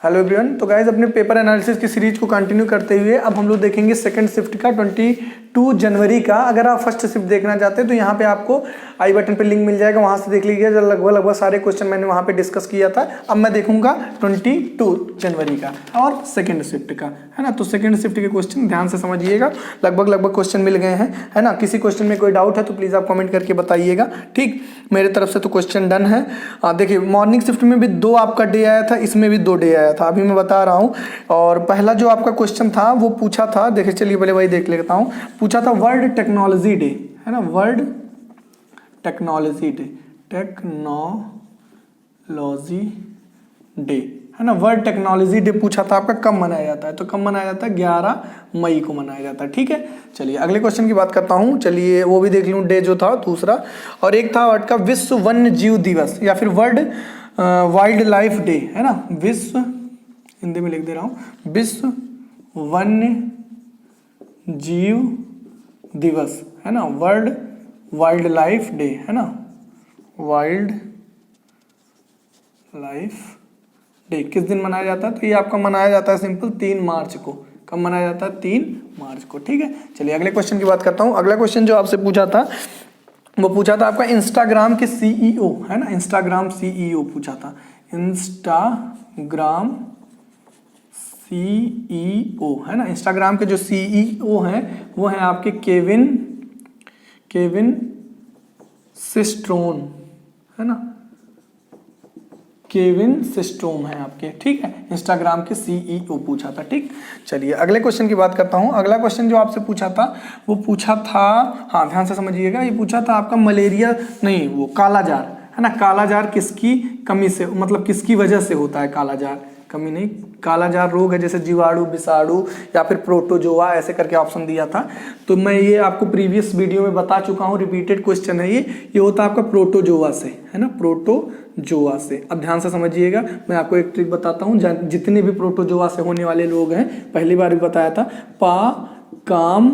Hello everyone. तो guys अपने paper analysis की सीरीज को कंटिन्यू करते हुए अब हम लोग देखेंगे सेकंड शिफ्ट का 22 जनवरी का। अगर आप फर्स्ट शिफ्ट देखना चाहते हैं तो यहाँ पे आपको आई बटन पे लिंक मिल जाएगा, वहाँ से देख लीजिए। जो लगभग सारे क्वेश्चन मैंने वहाँ पे डिस्कस किया था। अब मैं देखूंगा 22 जनवरी का और सेकंड शिफ्ट का, है ना। तो सेकंड शिफ्ट के क्वेश्चन ध्यान से समझिएगा। लगभग क्वेश्चन मिल गए हैं, है ना। किसी क्वेश्चन में कोई डाउट है तो प्लीज़ आप कमेंट करके बताइएगा, ठीक। मेरे तरफ से तो क्वेश्चन डन है। देखिए मॉर्निंग शिफ्ट में भी 2 आपका डे आया था, इसमें भी 2 डे आया था, अभी मैं बता रहा हूँ। और पहला जो आपका क्वेश्चन था वो पूछा था, देखिए चलिए पहले वही देख लेता हूँ। पूछा था वर्ल्ड टेक्नोलॉजी डे, है ना, world technology day, technology day, है ना। वर्ल्ड टेक्नोलॉजी डे पूछा था आपका कब मनाया जाता है, तो कब मनाया जाता है 11 मई को मनाया जाता है, ठीक है। चलिए अगले क्वेश्चन की बात करता हूँ। चलिए वो भी देख लूँ डे जो था दूसरा। और एक था वर्ड का विश्व वन्य जीव दिवस या फिर वर्ल्ड वाइल्ड लाइफ डे, है ना। विश्व, हिंदी में लिख दे रहा हूँ, विश्व वन्य जीव दिवस, है ना। वर्ल्ड वाइल्ड लाइफ डे, है ना, वाइल्ड लाइफ डे किस दिन मनाया जाता है, तो ये आपका मनाया जाता है सिंपल 3 मार्च को। कब मनाया जाता है 3 मार्च को, ठीक है। चलिए अगले क्वेश्चन की बात करता हूँ। अगला क्वेश्चन जो आपसे पूछा था वो पूछा था आपका इंस्टाग्राम के सीईओ, है ना, इंस्टाग्राम सीईओ पूछा था। इंस्टाग्राम सीईओ, है ना, इंस्टाग्राम के जो सीईओ हैं वो हैं आपके केविन सिस्ट्रोन, है ना, केविन सिस्ट्रोम है आपके, ठीक है। इंस्टाग्राम के सीईओ पूछा था, ठीक। चलिए अगले क्वेश्चन की बात करता हूँ। अगला क्वेश्चन जो आपसे पूछा था वो पूछा था, हाँ ध्यान से समझिएगा, ये पूछा था आपका मलेरिया नहीं, वो कालाजार, है ना। कालाजार किसकी कमी से, मतलब किसकी वजह से होता है कालाजार, कमी नहीं, कालाजार रोग है, जैसे जीवाणु, विषाणु या फिर प्रोटोजोआ, ऐसे करके ऑप्शन दिया था। तो मैं ये आपको प्रीवियस वीडियो में बता चुका हूँ, रिपीटेड क्वेश्चन है ये होता है आपका प्रोटोजोआ से, है ना, प्रोटोजोआ से। अब ध्यान से समझिएगा, मैं आपको एक ट्रिक बताता हूँ। जितने भी प्रोटोजोआ से होने वाले लोग हैं, पहली बार भी बताया था, काम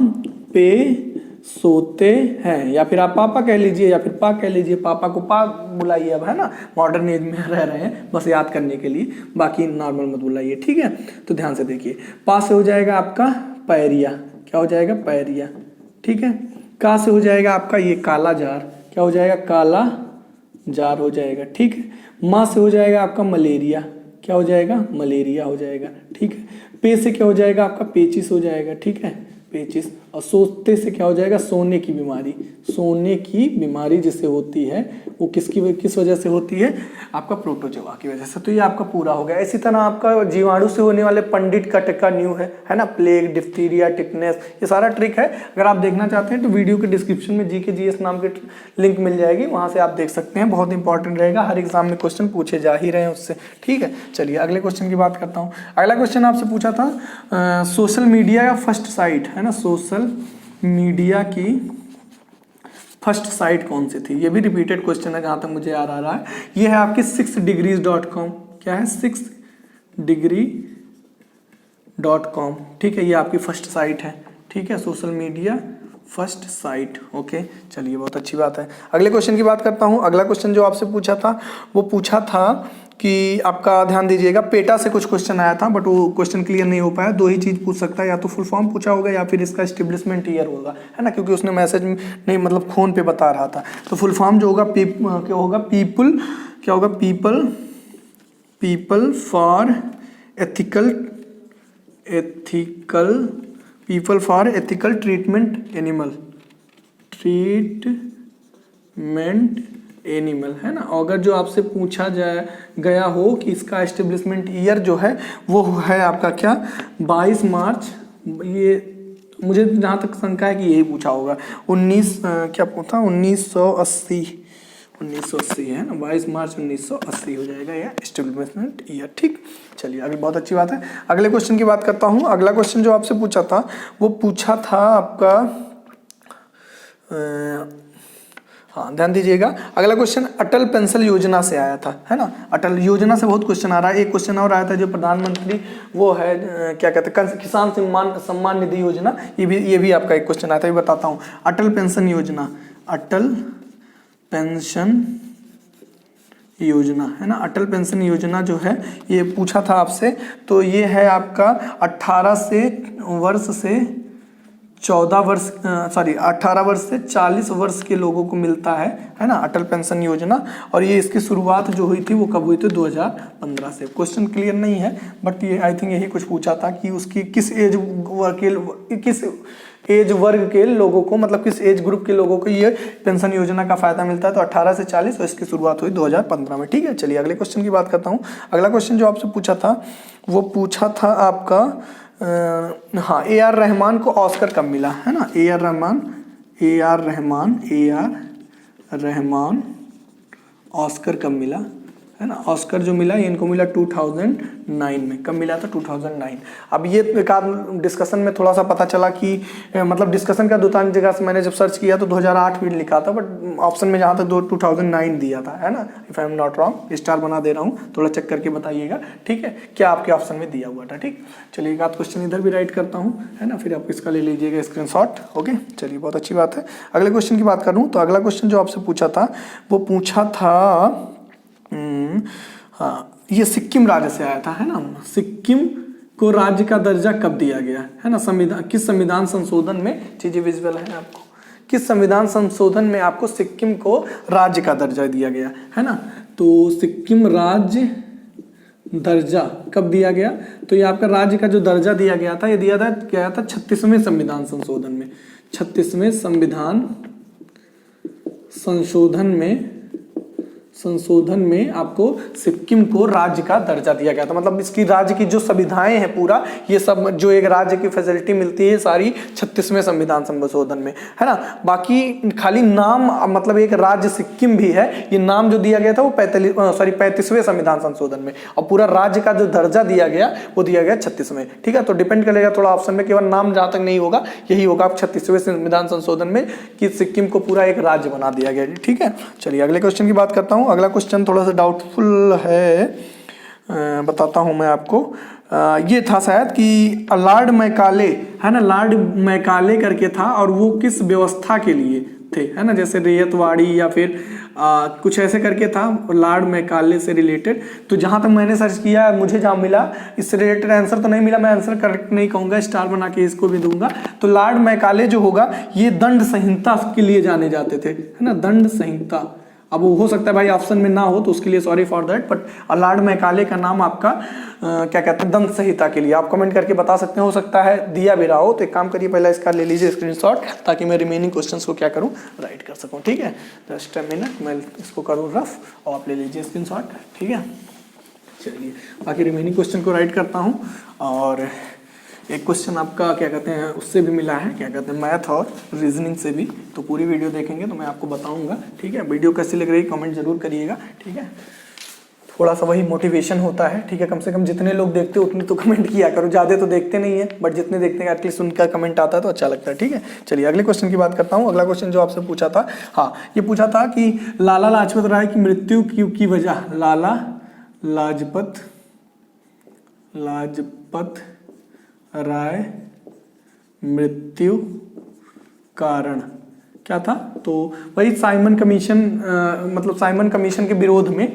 पे सोते हैं, या फिर आप पापा कह लीजिए या फिर पा कह लीजिए, पापा को पा बुलाइए, अब, है ना, मॉडर्न एज में रह रहे हैं, बस याद करने के लिए, बाकी नॉर्मल मत बुलाइए, ठीक है। तो ध्यान से देखिए, पा से हो जाएगा आपका पैरिया, क्या हो जाएगा पैरिया, ठीक है। का से हो जाएगा आपका ये काला जार, क्या हो जाएगा काला जार हो जाएगा, ठीक है। माँ से हो जाएगा आपका मलेरिया, क्या हो जाएगा मलेरिया हो जाएगा, ठीक है। पे से क्या हो जाएगा आपका पेचिस हो जाएगा, ठीक है, पेचिस। और सोते से क्या हो जाएगा सोने की बीमारी, सोने की बीमारी जिससे होती है वो किस वजह से होती है, आपका प्रोटोजोआ की वजह से। तो ये आपका पूरा हो गया। इसी तरह आपका जीवाणु से होने वाले पंडित का टिक्का न्यू है ना, प्लेग, डिप्थीरिया, टिकनेस, ये सारा ट्रिक है। अगर आप देखना चाहते हैं तो वीडियो के डिस्क्रिप्शन में जीके जीएस नाम की लिंक मिल जाएगी, वहाँ से आप देख सकते हैं। बहुत इंपॉर्टेंट रहेगा, हर एग्जाम में क्वेश्चन पूछे जा ही रहे हैं उससे, ठीक है। चलिए अगले क्वेश्चन की बात करता हूँ। अगला क्वेश्चन आपसे पूछा था सोशल मीडिया या फर्स्ट साइट, है ना, सोशल मीडिया की फर्स्ट साइट कौन सी थी। ये भी रिपीटेड क्वेश्चन है जहाँ तक मुझे याद आ रहा है। ये है आपकी 6degrees.com, क्या है 6degree.com, ठीक है। ये आपकी फर्स्ट साइट है, ठीक है, social media first sight, okay. चलिए बहुत अच्छी बात है। अगले क्वेश्चन की बात करता हूँ। अगला क्वेश्चन जो आपसे पूछा था वो पूछा था कि आपका ध्यान दीजिएगा, पेटा से कुछ क्वेश्चन आया था बट वो क्वेश्चन क्लियर नहीं हो पाया। 2 ही चीज़ पूछ सकता है, या तो फुल फॉर्म पूछा होगा या फिर इसका एस्टेब्लिशमेंट ईयर होगा, है ना, क्योंकि उसने मैसेज नहीं, मतलब फोन पे बता रहा था। तो फुल फॉर्म जो होगा क्या होगा, people for ethical treatment animal, है ना। अगर जो आपसे पूछा गया हो कि इसका एस्टेब्लिशमेंट ईयर जो है वो है आपका क्या 22 मार्च, ये मुझे जहाँ तक शंका है कि यही पूछा होगा, 1980 है ना, 22 मार्च 1980 हो जाएगा यह एस्टेब्लिशमेंट ईयर, ठीक। चलिए अगली, बहुत अच्छी बात है। अगले क्वेश्चन की बात करता हूँ। अगला क्वेश्चन जो आपसे पूछा था वो पूछा था आपका हाँ ध्यान दीजिएगा। अगला क्वेश्चन अटल पेंशन योजना से आया था, है ना। अटल योजना से बहुत क्वेश्चन आ रहा है। एक क्वेश्चन और आया था जो प्रधानमंत्री वो है क्या कहते हैं, किसान सम्मान निधि योजना, ये भी आपका एक क्वेश्चन आया था, ये बताता हूँ। अटल पेंशन योजना, है ना, अटल पेंशन योजना जो है ये पूछा था आपसे। तो ये है आपका 18 वर्ष से 40 वर्ष के लोगों को मिलता है ना, अटल पेंशन योजना। और ये इसकी शुरुआत जो हुई थी वो कब हुई थी, 2015 से। क्वेश्चन क्लियर नहीं है बट ये आई थिंक यही कुछ पूछा था कि उसकी किस एज वर्ग के लोगों को, मतलब किस एज ग्रुप के लोगों को ये पेंशन योजना का फायदा मिलता है। तो 18 से 40 और इसकी शुरुआत हुई 2015 में। ठीक है, चलिए अगले क्वेश्चन की बात करता हूँ। अगला क्वेश्चन जो आपसे पूछा था वो पूछा था आपका हाँ, AR रहमान को ऑस्कर कब मिला, है ना। AR रहमान ऑस्कर कब मिला, है ना। ऑस्कर जो मिला ये इनको मिला 2009 में। कब मिला था, 2009। अब ये एक डिस्कशन में थोड़ा सा पता चला कि मतलब डिस्कशन का 2-3 जगह से मैंने जब सर्च किया तो 2008 भी लिखा था, बट ऑप्शन में जहाँ तक 2009 दिया था, है ना। If I am not wrong, star बना दे रहा हूँ, थोड़ा चेक करके बताइएगा, ठीक है, क्या आपके ऑप्शन में दिया हुआ था। ठीक, चलिए एक आध क्वेश्चन इधर भी राइट करता हूँ, है ना, फिर आप इसका ले लीजिएगा स्क्रीनशॉट। ओके, चलिए बहुत अच्छी बात है। अगले क्वेश्चन की बात करूँ तो अगला क्वेश्चन जो आपसे पूछा था वो पूछा था हाँ, ये सिक्किम राज्य से आया था, है ना। सिक्किम को राज्य का दर्जा कब दिया गया, है ना। किस संविधान संशोधन में, चीजें विजुअल है आपको, किस संविधान संशोधन में आपको सिक्किम को राज्य का दर्जा दिया गया, है ना। तो सिक्किम राज्य दर्जा कब दिया गया, तो ये आपका राज्य का जो दर्जा दिया गया था ये दिया गया था 36वें संविधान संशोधन में। 36वें संविधान संशोधन में आपको सिक्किम को राज्य का दर्जा दिया गया था। मतलब इसकी राज्य की जो सुविधाएं हैं, पूरा ये सब जो एक राज्य की फैसिलिटी मिलती है सारी 36वें संविधान संशोधन में, है ना। बाकी खाली नाम, मतलब एक राज्य सिक्किम भी है, ये नाम जो दिया गया था वो 35वें संविधान संशोधन में, और पूरा राज्य का जो दर्जा दिया गया वो दिया गया 36वें। ठीक है, तो डिपेंड करेगा थोड़ा ऑप्शन में, केवल नाम जहां तक नहीं होगा, यही होगा 36वें संविधान संशोधन में कि सिक्किम को पूरा एक राज्य बना दिया गया। ठीक है, चलिए अगले क्वेश्चन की बात करता हूँ। अगला क्वेश्चन थोड़ा सा डाउटफुल है, बताता हूं मैं आपको। ये था शायद कि लॉर्ड मैकाले, है ना, लॉर्ड मैकाले करके था, और वो किस व्यवस्था के लिए थे, है ना, जैसे रैयतवाड़ी या फिर कुछ ऐसे करके था, लॉर्ड मैकाले से रिलेटेड। तो जहां तक मैंने सर्च किया, मुझे जहां मिला, इससे रिलेटेड आंसर तो नहीं मिला, मैं आंसर करेक्ट नहीं कहूंगा, स्टार बना के इसको भी दूंगा। तो लॉर्ड मैकाले जो होगा ये दंड संहिता के लिए जाने जाते थे, है ना, दंड संहिता। अब वो हो सकता है भाई ऑप्शन में ना हो, तो उसके लिए sorry for that, but Lord Macaulay का नाम आपका क्या कहते हैं, दंड संहिता के लिए आप कमेंट करके बता सकते हैं, हो सकता है दिया भी रहा हो। तो एक काम करिए, पहले इसका ले लीजिए स्क्रीनशॉट, ताकि मैं रिमेनिंग क्वेश्चंस को क्या करूं, राइट कर सकूं। ठीक है, जस्ट अ मिनट, मैं इसको करूं रफ और आप ले लीजिए स्क्रीनशॉट। ठीक है, चलिए बाकी रिमेनिंग क्वेश्चन को राइट करता हूँ। और एक क्वेश्चन आपका क्या कहते हैं उससे भी मिला है, क्या कहते हैं, मैथ और रीजनिंग से भी। तो पूरी वीडियो देखेंगे तो मैं आपको बताऊंगा। ठीक है, वीडियो कैसी लग रही है कमेंट जरूर करिएगा। ठीक है, थोड़ा सा वही मोटिवेशन होता है। ठीक है, कम से कम जितने लोग देखते हैं उतने तो कमेंट किया करो, ज़्यादा तो देखते नहीं है, बट जितने देखते हैं एटलीस्ट उनका कमेंट आता है तो अच्छा लगता है। ठीक है, चलिए अगले क्वेश्चन की बात करता हूँ। अगला क्वेश्चन जो आपसे पूछा था, हाँ, ये पूछा था कि लाला लाजपत राय की मृत्यु की वजह, लाला लाजपत राय मृत्यु कारण क्या था। तो वही साइमन कमीशन, मतलब साइमन कमीशन के विरोध में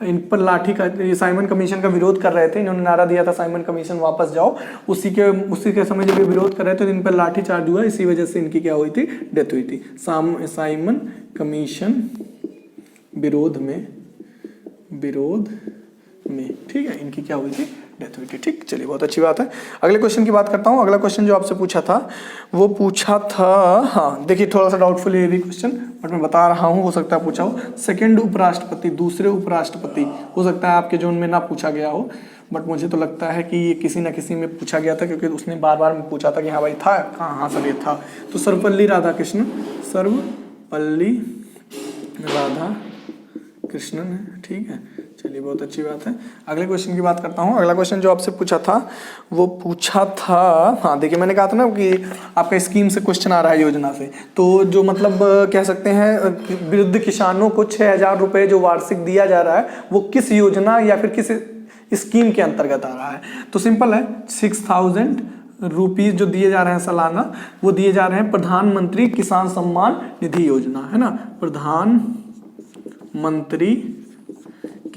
इन पर लाठी का, ये साइमन कमीशन का विरोध कर रहे थे, इन्होंने नारा दिया था साइमन कमीशन वापस जाओ। उसी के समय जब ये विरोध कर रहे थे तो इन पर लाठी चार्ज हुआ, इसी वजह से इनकी क्या हुई थी, डेथ हुई थी। साइमन कमीशन विरोध में, ठीक है, इनकी क्या हुई थी, डेथ हुई थी। ठीक, चलिए बहुत अच्छी बात है। अगले क्वेश्चन की बात करता हूँ। अगला क्वेश्चन जो आपसे पूछा था वो पूछा था, हाँ देखिए थोड़ा सा डाउटफुल है ये भी क्वेश्चन, बट मैं बता रहा हूँ, हो सकता है पूछा हो। सेकंड उपराष्ट्रपति, दूसरे उपराष्ट्रपति, हो सकता है आपके जोन में ना पूछा गया हो, बट मुझे तो लगता है कि ये किसी न किसी में पूछा गया था, क्योंकि उसने बार बार में पूछा था कि हाँ भाई था, हाँ सर ये था। तो सर्वपल्ली राधाकृष्णन है। ठीक है, चलिए बहुत अच्छी बात है। अगले क्वेश्चन की बात करता हूँ। अगला क्वेश्चन जो आपसे पूछा था वो पूछा था, हाँ देखिए मैंने कहा था ना कि आपका स्कीम से क्वेश्चन आ रहा है, योजना से। तो जो मतलब कह सकते हैं वृद्ध किसानों को 6,000 रुपये जो वार्षिक दिया जा रहा है वो किस योजना या फिर किस स्कीम के अंतर्गत आ रहा है। तो सिंपल है, 6,000 रुपीज जो दिए जा रहे हैं सालाना, वो दिए जा रहे हैं प्रधानमंत्री किसान सम्मान निधि योजना, है ना, प्रधानमंत्री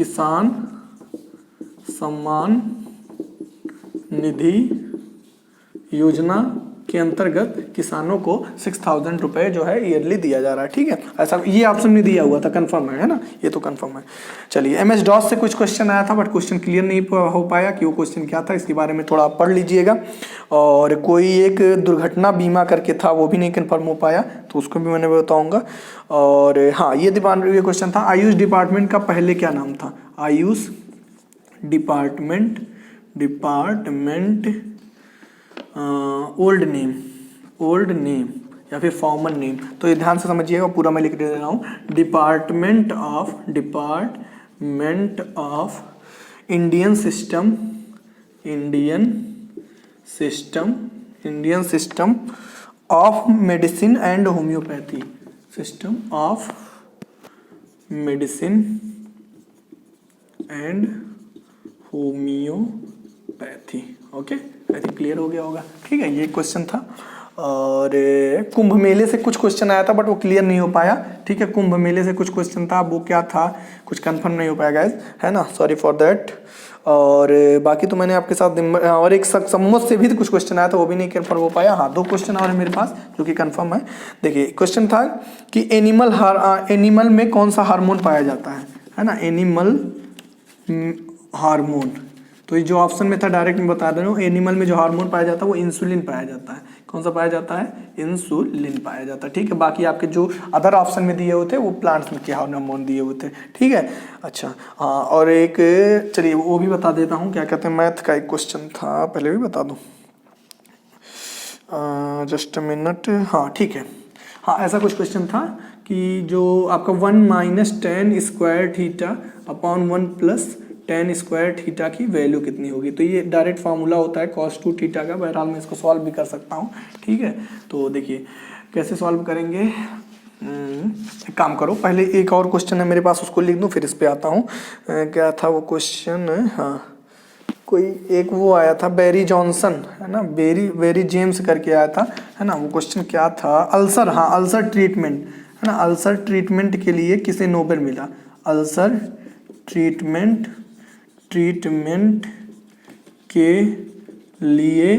किसान सम्मान निधि योजना के अंतर्गत किसानों को 6,000 रुपए जो है ईयरली दिया जा रहा है। ठीक है, ऐसा ये ऑप्शन में दिया हुआ था, कंफर्म है ना, ये तो कंफर्म है। चलिए, MS DOS से कुछ क्वेश्चन आया था बट क्वेश्चन क्लियर नहीं हो पाया कि वो क्वेश्चन क्या था, इसके बारे में थोड़ा आप पढ़ लीजिएगा। और कोई एक दुर्घटना बीमा करके था, वो भी नहीं कंफर्म हो पाया, तो उसको भी मैंने बताऊँगा। और हाँ, ये क्वेश्चन था, आयुष डिपार्टमेंट का पहले क्या नाम था? आयुष डिपार्टमेंट ओल्ड नेम या फिर फॉर्मल नेम, तो ये ध्यान से समझिएगा, पूरा मैं लिख दे रहा हूँ। Department of Indian system of medicine and homeopathy, system of medicine and homeopathy. Okay, I think clear हो गया होगा। ठीक है, ये क्वेश्चन था। और कुंभ मेले से कुछ क्वेश्चन आया था बट वो क्लियर नहीं हो पाया। ठीक है, कुंभ मेले से कुछ क्वेश्चन था, वो क्या था कुछ कंफर्म नहीं हो पाया गाइस, है ना, सॉरी फॉर दैट। और बाकी तो मैंने आपके साथ, और एक सम्मत से भी कुछ क्वेश्चन आया था, वो भी नहीं कंफर्म हो पाया। हाँ, 2 क्वेश्चन और है मेरे पास जो कि कंफर्म है। देखिए, क्वेश्चन था कि एनिमल में कौन सा हार्मोन पाया जाता है ना, एनिमल हार्मोन। तो ये जो ऑप्शन में था डायरेक्ट मैं बता दे रहा हूँ, एनिमल में जो हार्मोन पाया जाता है वो इंसुलिन पाया जाता है। कौन सा पाया जाता है? इंसुलिन पाया जाता है। ठीक है, बाकी आपके जो अदर ऑप्शन में दिए हुए थे वो प्लांट्स में क्या हार्मोन दिए हुए थे। ठीक है, अच्छा हाँ, और एक चलिए वो भी बता देता हूँ, क्या कहते हैं, मैथ का एक क्वेश्चन था, पहले भी बता दूँ, जस्ट अ मिनट। हाँ ठीक है, हाँ ऐसा कुछ क्वेश्चन था कि जो आपका 1 - tan square theta upon 1 + tan square theta की वैल्यू कितनी होगी। तो ये डायरेक्ट फार्मूला होता है cos 2 थीटा का। बहरहाल मैं इसको सॉल्व भी कर सकता हूँ। ठीक है, तो देखिए कैसे सॉल्व करेंगे। एक काम करो, पहले एक और क्वेश्चन है मेरे पास, उसको लिख दूँ फिर इस पे आता हूँ। क्या था वो क्वेश्चन, हाँ कोई एक वो आया था बेरी जॉनसन, है ना, बेरी जेम्स करके आया था, है ना। वो क्वेश्चन क्या था, अल्सर, हाँ अल्सर ट्रीटमेंट, है ना, अल्सर ट्रीटमेंट के लिए किसे नोबेल मिला। अल्सर ट्रीटमेंट के लिए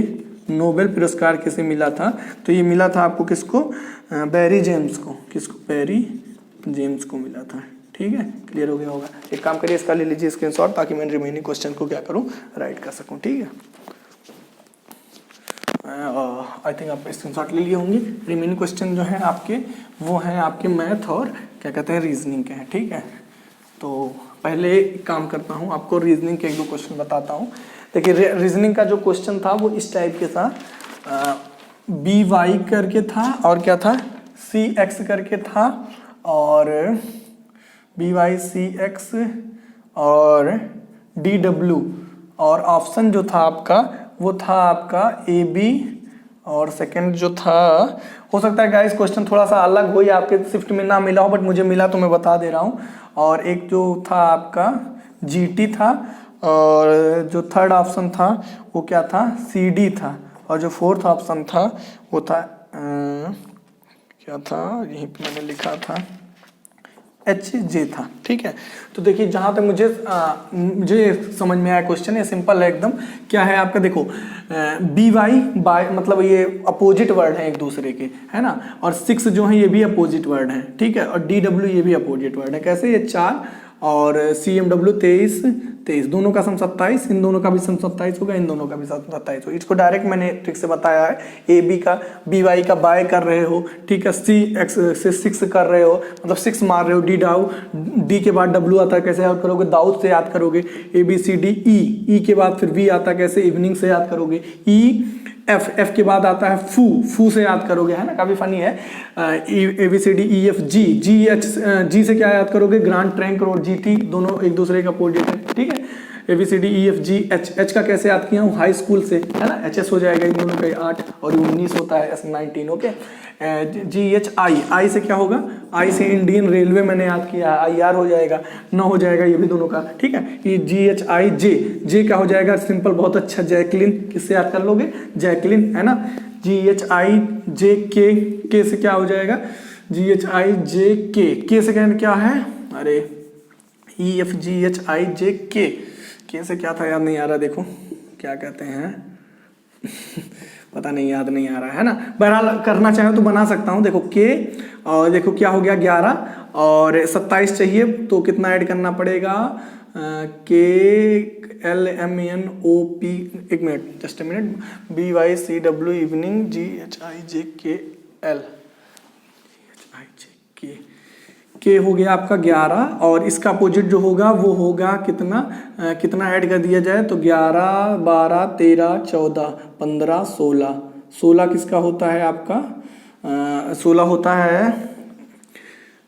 नोबेल पुरस्कार किसे मिला था। तो ये मिला था आपको किसको, बेरी जेम्स को। किसको, बेरी जेम्स को मिला था। ठीक है, क्लियर हो गया होगा। एक काम करिए, इसका ले लीजिए स्क्रीनशॉट, ताकि मैं रिमेनिंग क्वेश्चन को क्या करूं, राइट कर सकूं। ठीक है, आई थिंक आप स्क्रीनशॉट ले लिए होंगे। रिमेनिंग क्वेश्चन जो है आपके, वो हैं आपके मैथ और क्या कहते हैं रीजनिंग के हैं। ठीक है, तो पहले काम करता हूं, आपको रीजनिंग के 1-2 क्वेश्चन बताता हूं। देखिए रीजनिंग का जो क्वेश्चन था वो इस टाइप के था, BY करके था और क्या था, CX करके था, और BYCX और DW, और ऑप्शन जो था आपका वो था आपका AB, और सेकंड जो था, हो सकता है गाइस क्वेश्चन थोड़ा सा अलग हो या आपके शिफ्ट में ना मिला हो, बट मुझे मिला तो मैं बता दे रहा हूँ। और एक जो था आपका GT था, और जो थर्ड ऑप्शन था वो क्या था, CD था, और जो फोर्थ ऑप्शन था वो था क्या था, यहीं पे मैंने लिखा था HJ था। ठीक है, तो देखिए जहाँ तक मुझे समझ में आया क्वेश्चन, ये सिंपल है एकदम। क्या है आपका, देखो BY बाय मतलब ये अपोजिट वर्ड है एक दूसरे के, है ना, और 6 जो है ये भी अपोजिट वर्ड है। ठीक है, और DW ये भी अपोजिट वर्ड है। कैसे, ये 4 और CMW 23 दोनों का सम 27, इन दोनों का भी सम 27 होगा, इन दोनों का भी सम 27 होगा। इसको डायरेक्ट मैंने ट्रिक से बताया है। AB का BY का बाय कर रहे हो, ठीक है, CX से 6 कर रहे हो, मतलब 6 मार रहे हो, D के बाद W आता है, कैसे याद करोगे, दाऊद से याद करोगे। ABCD E के बाद फिर V आता है, कैसे, इवनिंग से याद करोगे। F के बाद आता है फू से याद करोगे, है ना, काफी फनी है। ABCD EF G से क्या याद करोगे, ग्रांड ट्रैंक और GT, दोनों एक दूसरे का अपोजिट है। ठीक है, ABCD EF G H का कैसे याद किया हूँ, हाई स्कूल से, है ना, HS हो जाएगा, इन दोनों का 8 और 19 होता है, S19। ओके, GH I से क्या होगा, I से इंडियन रेलवे मैंने याद किया, IR हो जाएगा, 9 हो जाएगा ये भी दोनों का। ठीक है, ये GH I J क्या हो जाएगा, सिंपल, बहुत अच्छा, जैकलिन। किससे याद कर लोगे, जैकलिन, है ना। GH I J K से क्या हो जाएगा, GH I J K से क्या है, अरे EFGHIJK, के से क्या था याद नहीं आ रहा, देखो क्या कहते हैं पता नहीं, याद नहीं आ रहा है ना। बहरहाल करना चाहे तो बना सकता हूँ। देखो के, और देखो क्या हो गया 11 और 27 चाहिए, तो कितना ऐड करना पड़ेगा, KLMNOP, एक minute just a minute, BYCW evening GHIJKL, के हो गया आपका 11 और इसका अपोजिट जो होगा वो होगा कितना ऐड कर दिया जाए, तो 11 12 13 14 15 16, 16 किसका होता है आपका, 16 होता है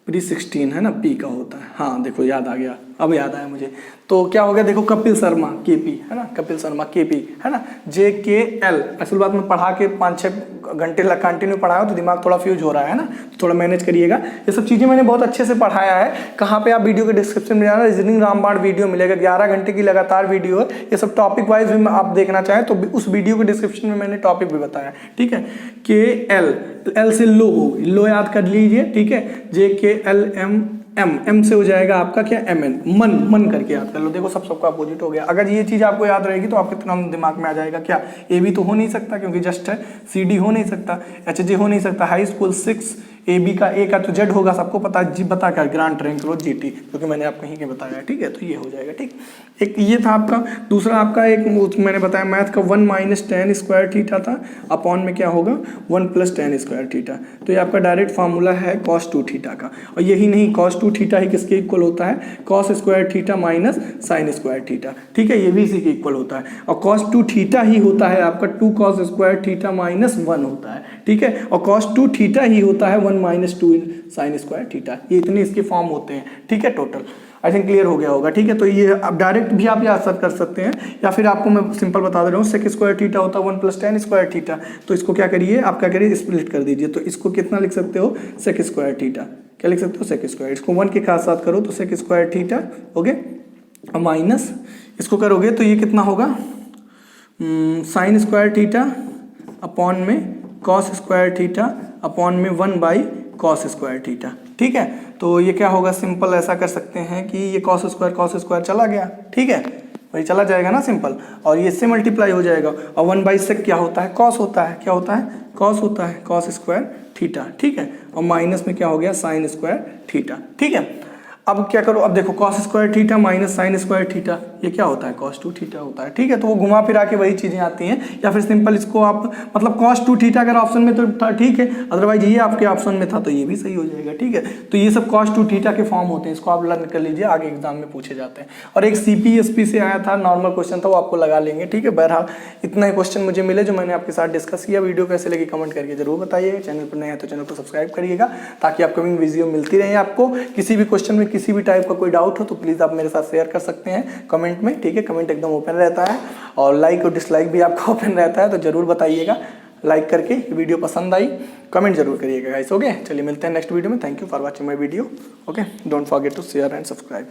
प्री 16 है ना, पी का होता है। हाँ देखो याद आ गया, अब याद आया मुझे। तो क्या हो गया, देखो कपिल शर्मा KP है ना, कपिल शर्मा KP है ना, JKL। असल बात में पढ़ा के 5-6 घंटे कंटिन्यू पढ़ाया तो दिमाग थोड़ा फ्यूज हो रहा है ना, तो थोड़ा मैनेज करिएगा। ये सब चीज़ें मैंने बहुत अच्छे से पढ़ाया है। कहाँ पे आप वीडियो के डिस्क्रिप्शन में जाना, रीजनिंग रामबाण वीडियो मिलेगा, 11 घंटे की लगातार वीडियो है। ये सब टॉपिक वाइज भी आप देखना चाहें तो उस वीडियो के डिस्क्रिप्शन में मैंने टॉपिक भी बताया, ठीक है। KL, L से लो याद कर लीजिए, ठीक है। JKLM, M से हो जाएगा आपका क्या, MN, मन करके याद कर लो। देखो सबका अपोजिट हो गया। अगर ये चीज़ आपको याद रहेगी तो आपके तुरंत दिमाग में आ जाएगा क्या, AB तो हो नहीं सकता क्योंकि जस्ट है, CD हो नहीं सकता, HJ हो नहीं सकता, हाई स्कूल 6, AB का A का तो Z होगा, सबको पता, जी बता कर ग्रांड रैंक रो GT, क्योंकि मैंने आपको कहीं के बताया, ठीक है। तो ये हो जाएगा, ठीक। एक ये था आपका। दूसरा आपका एक मैंने बताया मैथ का 1 - tan स्क्वायर थीटा था, अपॉन में क्या होगा 1 + tan स्क्वायर थीटा। तो ये आपका डायरेक्ट फार्मूला है cos 2 थीटा का। और यही नहीं, cos 2 थीटा ही किसके इक्वल होता है, cos square theta minus sin square theta, ठीक है। ये भी इसी के इक्वल होता है। और cos 2 थीटा ही होता है आपका 2 cos स्क्वायर थीटा माइनस 1 होता है, ठीक है। और cos 2 थीटा ही होता है 1 - 2 sin स्क्वायर थीटा। ये इतने इसके फॉर्म होते हैं, ठीक है। टोटल आई थिंक क्लियर हो गया होगा, ठीक है। तो ये अब डायरेक्ट भी आप याद कर सकते हैं, या फिर आपको मैं सिंपल बता दे रहा हूँ, sec स्क्वायर थीटा होता है 1 + tan स्क्वायर थीटा। तो इसको क्या करिए, आप क्या करिए, स्प्लिट कर दीजिए। तो इसको कितना लिख सकते हो, sec स्क्वायर थीटा, क्या लिख सकते हो, sec स्क्वायर। इसको 1 के साथ करो तो sec स्क्वायर थीटा हो गए, और माइनस इसको करोगे तो ये कितना होगा, sin स्क्वायर थीटा अपॉन में cos स्क्वायर थीटा अपॉन में 1/cos स्क्वायर थीटा, ठीक है। तो ये क्या होगा, सिंपल ऐसा कर सकते हैं कि ये cos स्क्वायर चला गया, ठीक है, वही चला जाएगा ना सिंपल, और ये इससे मल्टीप्लाई हो जाएगा। और 1/sec क्या होता है, cos होता है, क्या होता है, cos होता है, cos स्क्वायर थीटा, ठीक है। और माइनस में क्या हो गया, sin स्क्वायर थीटा, ठीक है। अब क्या करो, अब देखो cos square theta minus sin square theta, ये क्या होता है, cos 2 थीटा होता है, ठीक है। तो वो घुमा फिरा के वही चीज़ें आती हैं। या फिर सिंपल इसको आप मतलब cos 2 थीटा अगर ऑप्शन में तो था, ठीक है, अदरवाइज ये आपके ऑप्शन में था तो ये भी सही हो जाएगा, ठीक है। तो ये सब cos 2 थीटा के फॉर्म होते हैं, इसको आप लर्न कर लीजिए, आगे एग्जाम में पूछे जाते हैं। और एक CPSP से आया था, नॉर्मल क्वेश्चन था, वो आपको लगा लेंगे, ठीक है। बहरहाल इतना ही क्वेश्चन मुझे मिले जो मैंने आपके साथ डिस्कस किया। वीडियो कैसे लगी कमेंट करके जरूर बताइएगा। चैनल पर नए हैं तो चैनल को सब्सक्राइब करिएगा, ताकि अपकमिंग वीडियो मिलती रहे आपको। किसी भी क्वेश्चन में किसी भी टाइप का कोई डाउट हो तो प्लीज़ आप मेरे साथ शेयर कर सकते हैं कमेंट में, ठीक है। कमेंट एकदम ओपन रहता है, और लाइक और डिसलाइक भी आपका ओपन रहता है, तो जरूर बताइएगा। लाइक करके वीडियो पसंद आई कमेंट जरूर करिएगा गाइस, ओके। चलिए मिलते हैं नेक्स्ट वीडियो में। Thank you for watching my video, okay. Don't forget to share and subscribe.